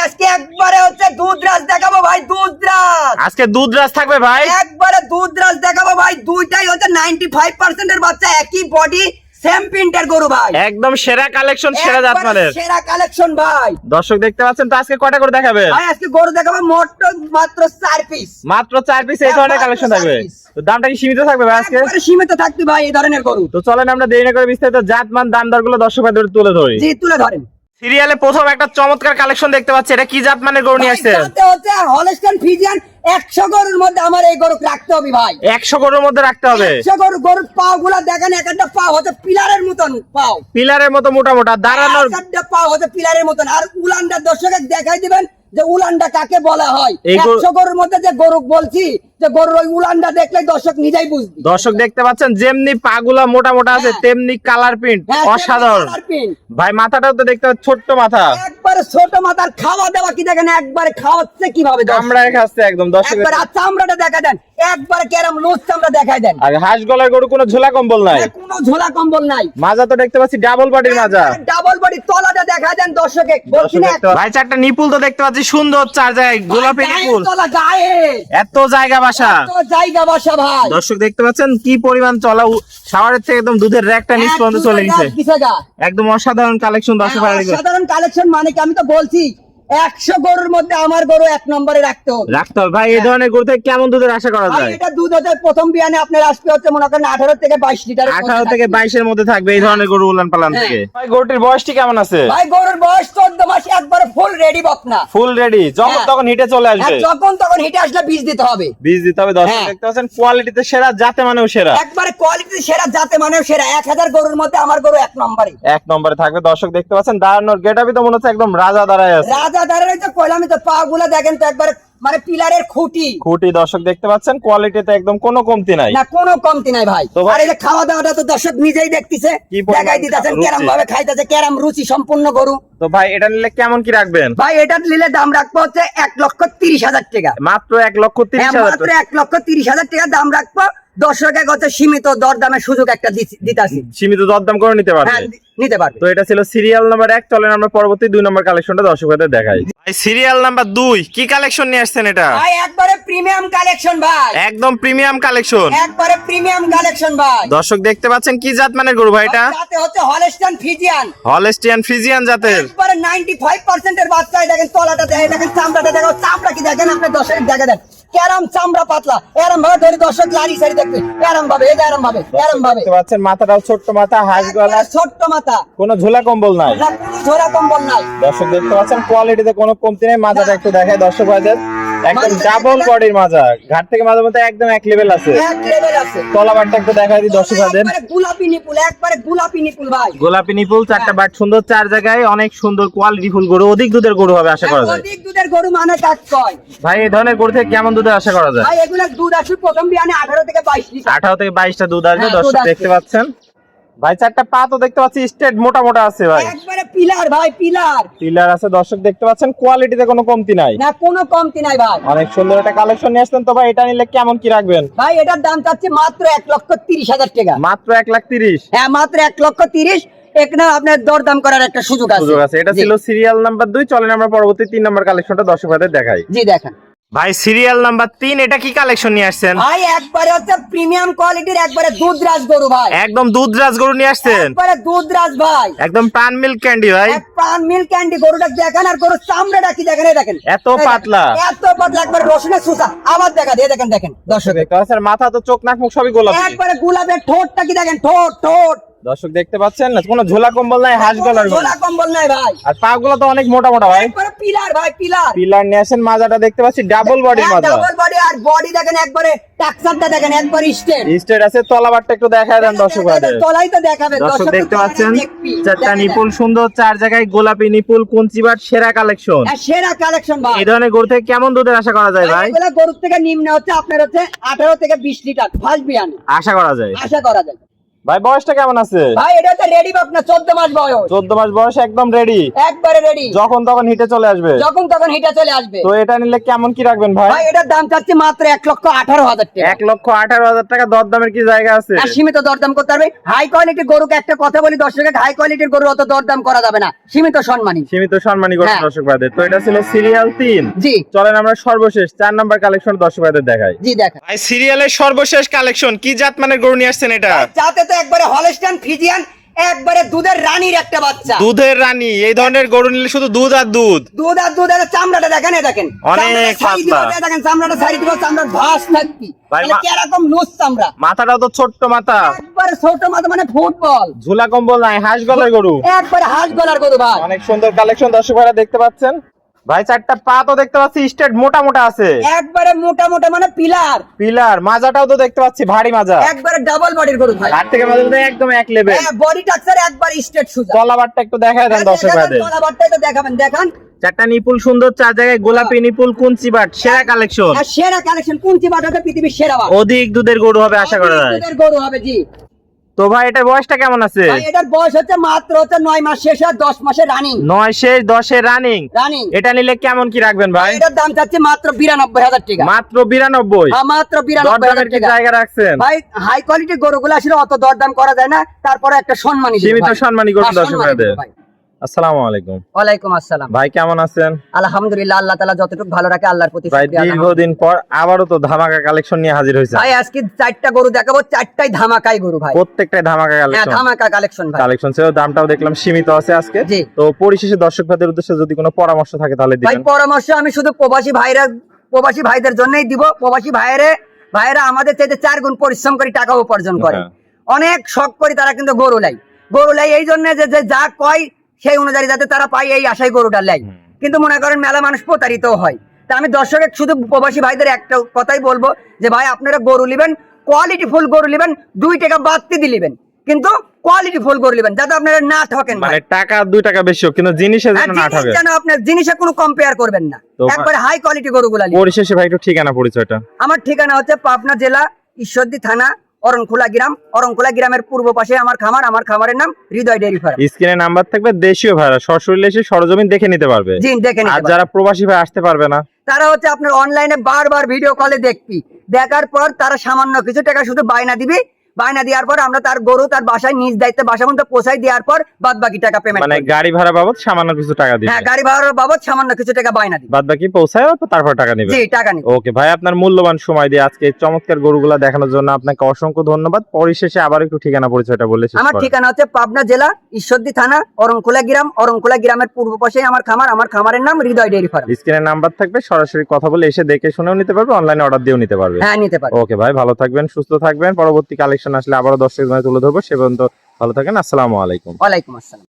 আজকে একবারে হচ্ছে দুধরাজ দেখাবো ভাই, দুধরাজ। আজকে দুধরাজ থাকবে ভাই, একবারে দুধরাজ দেখাবো ভাই। দুইটাই হচ্ছে 95% এর বাচ্চা, একই বডি, সেম প্রিন্টের গরু ভাই। একদম সেরা কালেকশন, সেরা জাতমানের সেরা কালেকশন ভাই। দর্শক দেখতে পাচ্ছেন। তো আজকে কয়টা করে দেখাবে ভাই? আজকে গরু দেখাবো মাত্র 4 পিস। মাত্র 4 পিস এই ধরনের কালেকশন থাকবে। তো দামটা কি সীমিত থাকবে ভাই আজকে? একবারে সীমিত থাকবে ভাই এই ধরনের গরু। তো চলেন আমরা দেরি না করে বিস্তারিত জাতমান দাম দরগুলো দর্শক ভাইদের তুলে ধরি। জি, তুলে ধরেন। সিরিয়ালে প্রথম একটা চমৎকার কালেকশন দেখতে পাচ্ছি, এটা কি জাতমানের গরু নিয়ে আসছে? হচ্ছে হলস্টাইন ফ্রিজিয়ান। 100 গরুর মধ্যে আমার এই গরু রাখতে হবে ভাই। 100 গরুর মধ্যে রাখতে হবে। 100 গরুর পাও গুলা দেখেন, এক একটা পাও হচ্ছে পিলারের মতন পাও, পিলারের মতো মোটা মোটা, দাঁড়ানোর এক একটা পাও হচ্ছে পিলারের মতন। আর উলানটা দর্শকের দেখাই দিবেন যে উলানটা কাকে বলা হয়। 100 গরুর মধ্যে যে গরু বলছি, যে গরুর ওই উলানটা দেখলে দর্শক নিজেই বুঝবে। দর্শক দেখতে পাচ্ছেন যেমনি পাগুলা মোটা মোটা আছে, তেমনি কালার প্রিন্ট অসাধারণ ভাই। মাথাটাও তো দেখতে পাচ্ছেন ছোট্ট মাথা, একবারে ছোট মাথার। খাওয়া দাওয়া কি দেখেন, একবারে খাওয়াচ্ছে কিভাবে, চামড়ায় খাচ্ছে একদম। দর্শক একবার চামড়াটা দেখা দেন, একবার কেরম লুজ চামড়া দেখাই দেন। আর হাঁস গলার গরু কোনো ঝোলা কম্বল নাই, কোনো ঝোলা কম্বল নাই। মাজা তো দেখতে পাচ্ছি ডাবল বডির মাজা, ডাবল বডি। তলাটা দেখা দেন দর্শকে, বলছি না ভাই। চারটা নিপুল তো দেখতে পাচ্ছি সুন্দর, 4 জায়গায় গোলাপি নিপুল, তলা গায়ে এত জায়গা বাসা, তো জায়গা বাসা ভাই। দর্শক দেখতে পাচ্ছেন কি পরিমাণ চলা, শাওয়ারের থেকে একদম দুধের র্যাকটা নিচ পর্যন্ত চলে গেছে। একদম অসাধারণ কালেকশন দর্শক। অসাধারণ কালেকশন মানে কি, আমি তো বলছি 100 গরুর মধ্যে আমার গরু 1 নম্বরে রাখতে হবে। ভাই এই ধরনের গরু থেকে কেমন দুধের আশা করা যায়? এটা দুধ হচ্ছে প্রথম বিয়ানে আপনার আসবে হচ্ছে মনে করেন 18 থেকে 22 লিটার। 18 থেকে 22 এর মধ্যে থাকবে এই ধরনের গরু উলান পালান থেকে। ভাই গরুটির বয়সটি কেমন আছে? ভাই গরুর বয়স 14 মাস, একবারে ফুল রেডি বকনা, ফুল রেডি। যখন তখন হিটে চলে আসবে, যখন তখন হিটে আসলে বীজ দিতে হবে। বীজ দিতে হবে। দর্শক দেখতে পাচ্ছেন কোয়ালিটিতে সেরা, জাতে মানেও সেরা, একবারে কোয়ালিটি সেরা, জাতে মানেও সেরা। 1000 গরুর মধ্যে আমার গরু 1 নম্বরে, 1 নম্বরে থাকবে। দর্শক দেখতে পাচ্ছেন দাঁড়ানোর গেটআপই তো মনে হচ্ছে একদম রাজা দাঁড়ায় আছে। রাজা দাঁড়ায় তো কইলাম তো, পা গুলা দেখেন তো একবারে মানে পিলারের খুঁটি। দর্শক দেখতে পাচ্ছেন কোয়ালিটিতে একদম কোনো কমতি নাই, না কোনো কমতি নাই ভাই। আর এই যে খাওয়া দাওয়াটা তো দর্শক নিজেই দেখতেছে, দেখাই দিতেছেন কেরম ভাবে খাইতেছে, কেরম রুচি সম্পূর্ণ গরু। তো ভাই এটা নিলে কেমন কি রাখবেন? ভাই এটা নিলে দাম রাখবো হচ্ছে 1,30,000 টাকা। মাত্র 1,30,000, মাত্র 1,30,000 টাকা দাম রাখবো। দর্শক হচ্ছে সীমিত দরদামের সুযোগ একটা দিতাছি, সীমিত দরদাম করে নিতে পারবে, নিতে পারবে। তো এটা ছিল সিরিয়াল নাম্বার 1। চলেন আমরা পরবর্তী 2 নম্বর কালেকশনটা দর্শকদের দেখাই। ভাই সিরিয়াল নাম্বার 2 কি কালেকশন নিয়ে আসছেন? এটা ভাই একবারে প্রিমিয়াম কালেকশন ভাই, একদম প্রিমিয়াম কালেকশন, একবারে প্রিমিয়াম কালেকশন ভাই। দর্শক দেখতে পাচ্ছেন কি জাত মানের গরু ভাই? এটা জাতে হচ্ছে হলস্টাইন ফ্রিজিয়ান, হলস্টিয়ান ফ্রিজিয়ান জাতের। একবারে 95% এর বাচ্চা। দেখেন তলাটা দেখেন, দেখেন চামড়াটা দেখেন, চামড়া কি দেখেন আপনি দর্শক দেখে দেন, কেরম চামড়া পাতলা। এরম ভাবে ধরে দর্শক লারি সারি দেখবে, এরম ভাবে, এই যে এরম ভাবে, এরম ভাবে দেখতে পাচ্ছেন মাথাটাও ছোট্ট মাথা, হাঁস গলা, ছোট্ট মাথা, কোনো ঝোলা কম্বল নাই, না কোনো ঝোলা কম্বল নাই। দর্শক দেখতে পাচ্ছেন কোয়ালিটিতে কোনো কমতি নেই। মাজাটা একটু দেখায় দর্শক ভাইদের, একদম ডাবল বডির মাজা, ঘাট থেকে মাজার মধ্যে একদম এক লেভেল আছে, এক লেভেল আছে। তলাবারটা একটু দেখাই দিই দর্শক ভাইদের, একবারে গোলাপি নিপুল, একবারে গোলাপি নিপুল ভাই, গোলাপি নিপুল, 4টা বাট সুন্দর, 4 জায়গায় অনেক সুন্দর কোয়ালিটি ফুল গরু, অধিক দুধের গরু হবে আশা করা যায়। অধিক দুধের গরু মানে কাজ কয় ভাই এই ধরনের গরু থেকে কেমন দুধের আশা করা যায়? ভাই এগুলা দুধ আসবে প্রথম বিয়ানে 18 থেকে 22 লিটার, 18 থেকে 22টা দুধ আসবে। হ্যাঁ, দর্শক দুধ আসবে। দেখতে পাচ্ছেন ভাই 4টা পা তো দেখতে পাচ্ছি স্ট্রেট মোটা মোটা আছে ভাই, একবারে পিলার ভাই, পিলার পিলার আছে। দর্শক দেখতে পাচ্ছেন কোয়ালিটিতে কোনো কমতি নাই, না কোনো কমতি নাই ভাই। অনেক সুন্দর একটা কালেকশন নিয়ে আসছেন। তো ভাই এটা নিলে কেমন কি রাখবেন? ভাই এটার দাম চাচ্ছি মাত্র 1,30,000 টাকা, মাত্র 1,30,000। হ্যাঁ মাত্র 1,30,000। এখানে আপনার দরদাম করার একটা সুযোগ আছে। এটা ছিল সিরিয়াল নাম্বার 2। চলেন আমরা পরবর্তী 3 নম্বর কালেকশনটা দর্শক ভাইদের দেখাই। জি দেখেন ভাই সিরিয়াল নাম্বার 3 এটা কি কালেকশন নিয়ে আসছেন? ভাই একবারে হচ্ছে প্রিমিয়াম কোয়ালিটির, একবারে দুধরাজ গরু ভাই, একদম দুধরাজ গরু নিয়ে আসছেন, একবারে দুধরাজ ভাই, একদম পান মিল্ক ক্যান্ডি ভাই, এক প্রাণ মিল্ক ক্যান্ডি। গরুটা দেখেন, আর গরুর চামড়াটা কি দেখেন, এই দেখেন এত পাতলা, এত পাতলা, একবারে রসুনের সুসা। আবার দেখা দিয়ে দেখেন, দেখেন দর্শক দেখতে পাচ্ছেন মাথা তো চোখ নাক মুখ সবই গোলাপি, একবারে গোলাপের ঠোঁটটা কি দেখেন, ঠোঁট ঠোঁট। দর্শক দেখতে পাচ্ছেন না, কোনো ঝোলা কম্বল নাই, হাঁস গলার গরু, ঝোলা কম্বল নাই ভাই, আর পা গুলো তো অনেক মোটা মোটা ভাই, একবারে পিলার ভাই, পিলার। পিলার নিয়ে আসেন। মাজাটা দেখতে পাচ্ছি ডাবল বডির মাজা, ডাবল বডি, আর বডি দেখেন একবারে টাকসারটা দেখেন, একবারে স্ট্রেট স্ট্রেট আছে। তলাবারটা একটু দেখায় দেন দর্শক ভাইদের। তলাই তো দেখাবে দর্শক দেখতে পাচ্ছেন দেখবি। 4টা নিপুল সুন্দর, 4 জায়গায় গোলাপি নিপুল, কুঞ্চিবাট, সেরা কালেকশন। হ্যাঁ, সেরা কালেকশন ভাই। এই ধরনের গরু থেকে কেমন দুধের আশা করা যায় ভাই? এগুলা গরুর থেকে নিম্ন হচ্ছে আপনার হচ্ছে 18 থেকে 20 লিটার ফার্স্ট বিয়ানে আশা করা যায়। আশা করা যায়। ভাই বয়সটা কেমন আছে? ভাই এটা তো রেডি বাপ না, 14 মাস বয়স। 14 মাস বয়স, একদম রেডি, একবারে রেডি, যখন তখন হিটে চলে আসবে। যখন তখন হিটা চলে আসবে। তো এটা নিলে কেমন কি রাখবেন ভাই? ভাই এটার দাম চাচ্ছি মাত্র 1,18,000 টাকা। 1,18,000 টাকা। দরদামের কি জায়গা আছে? আর সীমিত দরদাম করতে পারবে। হাই কোয়ালিটির গরুকে একটা কথা বলি দর্শককে, হাই কোয়ালিটির গরু অত দরদাম করা যাবে না, সীমিত সম্মানী। সীমিত সম্মানী করছেন হ্যাঁ। দর্শক ভাইদের। তো এটা ছিল সিরিয়াল 3। জি চলেন আমরা সর্বশেষ 4 নাম্বার কালেকশন দর্শক ভাইদের দেখাই। জি দেখা। ভাই সিরিয়ালের সর্বশেষ কালেকশন কি জাত মানের গরু নিয়ে আসছেন এটা? যাতে তো একবারে হলস্টাইন ফ্রিজিয়ান, একবারে দুধের রানীর একটা বাচ্চা। দুধের রানী। এই ধরনের গরু নিলে শুধু দুধ আর দুধ। দুধ আর দুধ, এর চামড়াটা দেখেন, এই দেখেন অনেক চামড়াটা সাইড পাতলা। দিয়ে দেখেন, চামড়াটা সাইড দিব, চামড়ার ভাঁজ থাকবি ভাই, তাহলে কি এরকম লুজ চামড়া। মাথাটাও তো ছোট্ট মাথা, একবারে ছোট মাথা মানে ফুটবল, ঝুলা কম্বল নাই, হাঁস গলার গরু। একবারে হাঁস গলার গরু ভাই। অনেক সুন্দর কালেকশন দর্শক ভাইরা দেখতে পাচ্ছেন। ভাই 4টা পা তো দেখতে পাচ্ছি স্ট্রেট মোটা মোটা আছে, একবারে মোটা মোটা মানে পিলার, পিলার। মাজাটাও তো দেখতে পাচ্ছি ভারী মাজা, একবারে ডাবল বডির গরু ভাই। হাত থেকে মাজা তো একদম এক লেভেল। বডি টাক্সার একবার স্ট্রেট সুজা। তলাবারটা একটু দেখায় দেন দর্শক ভাইদের। তলাবারটাই তো দেখাবেন, দেখান। 4টা নিপুল সুন্দর, 4 জায়গায় গোলাপি নিপুল, কুঞ্চি বাট, সেরা কালেকশন। আর সেরা কালেকশন, কোনটি বাটাটা পৃথিবীর সেরা বাট। অধিক দুধের গরু হবে আশা করা যায়। দুধের গরু হবে জি। তো ভাই এটার বয়সটা কেমন আছে? ভাই এটার বয়স হচ্ছে মাত্র 9 মাস শেষ আর 10 মাসের রানিং। 9 শেষ 10 রানিং। রানিং। এটা নিলে কেমন কি রাখবেন ভাই? এটার দাম চাচ্ছি মাত্র 92,000 টাকা। মাত্র 92। হ্যাঁ, মাত্র 92,000 দরদামের কি টাকা। জায়গা রাখছেন? ভাই হাই কোয়ালিটির গরুগুলো আসলে অত দরদাম করা যায় না, তারপরে একটা সম্মানী দিই সীমিত ভাই। সম্মানী করুন হ্যাঁ, দর্শক সম্মানী ভাইদের। দিই ভাই। আসসালামু আলাইকুম। ওয়ালাইকুম আসসালাম। ভাই কেমন আছেন? আলহামদুলিল্লাহ, আল্লাহ তাআলা যতটুকু ভালো রাখে আল্লাহর প্রতি ভাই শুকরিয়া। দীর্ঘদিন পর আবারও তো ধামাকা কালেকশন নিয়ে হাজির হয়েছে। ভাই আজকে 4টা গরু দেখাবো, 4টাই ধামাকাই গরু ভাই। প্রত্যেকটাই ধামাকা হ্যাঁ, কালেকশন। ধামাকা কালেকশন ভাই। কালেকশন ছিল, দামটাও দেখলাম সীমিত আছে আজকে। জি। তো পরিশেষে দর্শক ভাইদের উদ্দেশ্যে যদি কোনো পরামর্শ থাকে তাহলে ভাই দিবেন। পরামর্শ আমি শুধু প্রবাসী ভাইদের জন্যই দিব। প্রবাসী ভাইয়েরা আমাদের চাইতে 4 গুণ পরিশ্রম করে টাকা উপার্জন করে। হ্যাঁ। অনেক শখ করে তারা কিন্তু গরু লাই এই জন্য যে যা কয় সেই অনুযায়ী যাতে তারা পায়, এই আশায় গরুটা লাই। কিন্তু মনে করেন মেলা মানুষ প্রতারিত হয়। তা আমি দর্শকের শুধু প্রবাসী ভাইদের একটা কথাই বলবো যে ভাই আপনারা গরু লিবেন, কোয়ালিটি ফুল গরু লিবেন, 2 টাকা বাড়তি দিলিবেন, কিন্তু কোয়ালিটি ফুল গরু লিবেন যাতে আপনারা না ঠকেন ভাই। মানে টাকা 2 টাকা বেশি হোক, কিন্তু জিনিসের আর জন্য না জিনিস ঠকে। যেন আপনার জিনিসে কোনো কম্পেয়ার করবেন না, তো ভাই- একবারে হাই কোয়ালিটি গরুগুলা লিবেন। পরিশেষে ভাই একটু ঠিকানা পরিচয়টা। আমার ঠিকানা হচ্ছে পাবনা জেলা ঈশ্বরদী থানা অরণখোলা গ্রামের পূর্ব পাশে আমার খামার। আমার খামারের নাম হৃদয় ডেইরি ফার্ম। স্ক্রিনে নাম্বার থাকবে, দেশীয় ভাড়া সরাসরি এসে সরজমিন দেখে নিতে পারবে। জি, দেখে নিতে আর পারেন। যারা প্রবাসী ভাই আসতে পারবে না, তারা হচ্ছে আপনার অনলাইনে বারবার ভিডিও কলে দেখবি, দেখার পর তারা সামান্য কিছু টাকা শুধু বায়না দিবি। বায়না দেওয়ার পর আমরা তার গরু তার বাসায় নিজ দায়িত্বে বাসা পর্যন্ত পৌঁছাই দেওয়ার পর বাদ বাকি টাকা পেমেন্ট। মানে গাড়ি ভাড়া বাবদ সামান্য কিছু টাকা দিবে। হ্যাঁ, গাড়ি ভাড়ার বাবদ সামান্য কিছু টাকা বায়না দিবি। বাদ বাকি পৌঁছায় তারপর টাকা নিবে। জি, টাকা নিবি। ওকে ভাই, আপনার মূল্যবান সময় দিয়ে আজকে এই চমৎকার গরুগুলা দেখানোর জন্য আপনাকে অসংখ্য ধন্যবাদ। পরিশেষে আবার একটু ঠিকানা পরিচয়টা বলে শেষ আমার করেন। ঠিকানা হচ্ছে পাবনা জেলা ঈশ্বরদী থানা অরণখোলা গ্রামের পূর্ব পাশে আমার খামার। আমার খামারের নাম হৃদয় ডেইরি ফার্ম। স্ক্রিনে নাম্বার থাকবে, সরাসরি কথা বলে এসে দেখে শুনেও নিতে পারবে, অনলাইনে অর্ডার দিয়েও নিতে পারবে। হ্যাঁ, নিতে পারে। ওকে ভাই, ভালো থাকবেন, সুস্থ থাকবেন। পরবর্তী কালেকশন আসলে আবারও দর্শকদের তুলে ধরবো। সে পর্যন্ত ভালো থাকেন। আসসালামু আলাইকুম। ওয়ালাইকুম আসসালাম।